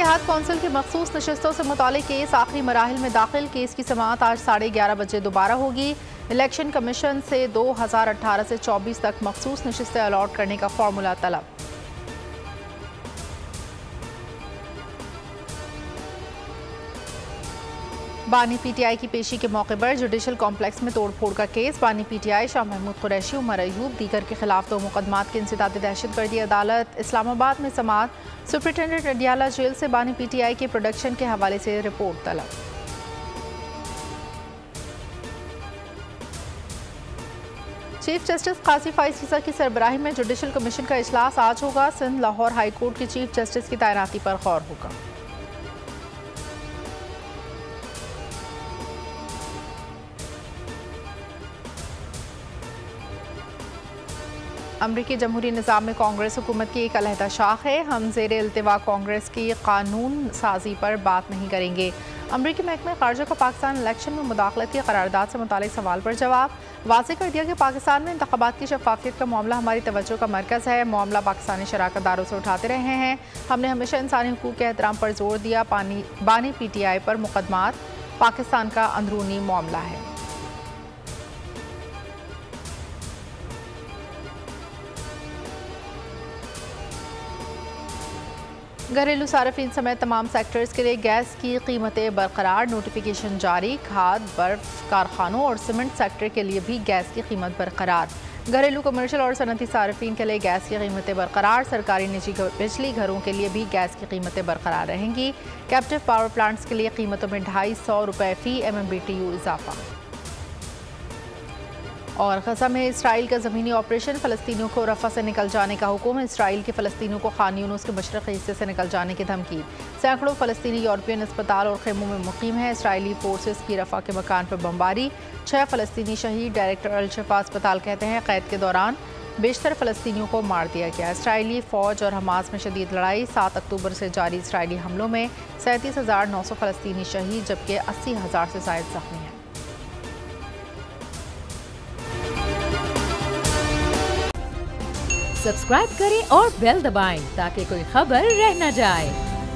इत्तेहाद council की मखसूस नशस्तों से मुतालिक केस आखिरी मराहिल में दाखिल। केस की समाअत आज 11:30 बजे दोबारा होगी। इलेक्शन कमीशन से 2018 से 24 तक मखसूस नशस्तें अलॉट करने का फॉर्मूला तलब। बानी पीटीआई की पेशी के मौके पर जुडिशल कॉम्प्लेक्स में तोड़फोड़ का केस। बानी पीटीआई शाह महमूद कुरैशी, उमर अयूब दीगर के खिलाफ 2 मुकदमात के इंसदाद दहशतगर्दी अदालत इस्लामाबाद में समाअत। सुप्रिंटेंडेंट अडियाला जेल से बानी पीटीआई के प्रोडक्शन के हवाले से रिपोर्ट तलब। चीफ जस्टिस काजी फाइज ईसा की सरबराही में जुडिशल कमीशन का इजलास आज होगा। सिंध लाहौर हाई कोर्ट के चीफ जस्टिस की तैनाती पर गौर होगा। अमरीकी जमहूरी निज़ाम में कांग्रेस हुकूमत की एक अलहदा शाख है। हम ज़ेर इल्तिवा कांग्रेस की कानून साजी पर बात नहीं करेंगे। अमरीकी महकमा ख़ारजा का पाकिस्तान इलेक्शन में मुदाखलत की करारदाद से मुतालिक सवाल पर जवाब। वाज़ेह कर दिया कि पाकिस्तान में इंतख़ाबात की शफ़ाफ़ियत का मामला हमारी तवज्जो का मरकज़ है। मामला पाकिस्तानी शराकतदारों से उठाते रहे हैं। हमने हमेशा इंसानी हुकूक़ के एहतराम पर जोर दिया। बानी पीटीआई पर मुकदमात पाकिस्तान का अंदरूनी मामला है। घरेलू सार्फिन समेत तमाम सेक्टर्स के लिए गैस की कीमतें बरकरार। नोटिफिकेशन जारी। खाद, बर्फ कारखानों और सीमेंट सेक्टर के लिए भी गैस की कीमत बरकरार। घरेलू, कमर्शियल और सनती सार्फिन के लिए गैस की कीमतें बरकरार। सरकारी निजी बिजली घरों के लिए भी गैस की कीमतें बरकरार रहेंगी। कैप्टिव पावर प्लांट्स के लिए कीमतों में 250 रुपये फ़ी MMBTU इजाफा। और गजा में इसराइल का ज़मीनी ऑपरेशन। फ़लस्तीनियों को रफ़ा से निकल जाने का हुक्म। इसराइल के फ़लस्तीनियों को खान यूनुस के मशरक़ी हिस्से से निकल जाने की धमकी। सैकड़ों फ़लस्तीनी यूरोपियन अस्पताल और खेमों में मुकीम है। इसराइली फोर्सेस की रफ़ा के मकान पर बमबारी। 6 फ़लस्तीनी शहीद। डायरेक्टर अल-शिफा अस्पताल कहते हैं क़ैद के दौरान बेशतर फ़लस्तीनियों को मार दिया गया। इसराइली फ़ौज और हमास में शदीद लड़ाई। 7 अक्टूबर से जारी इसराइली हमलों में 37,900 फ़लस्तीनी शहीद जबकि 80,000 से ज़ायद ज़ख्मी हैं। सब्सक्राइब करें और बेल दबाएं ताकि कोई खबर रह न जाए।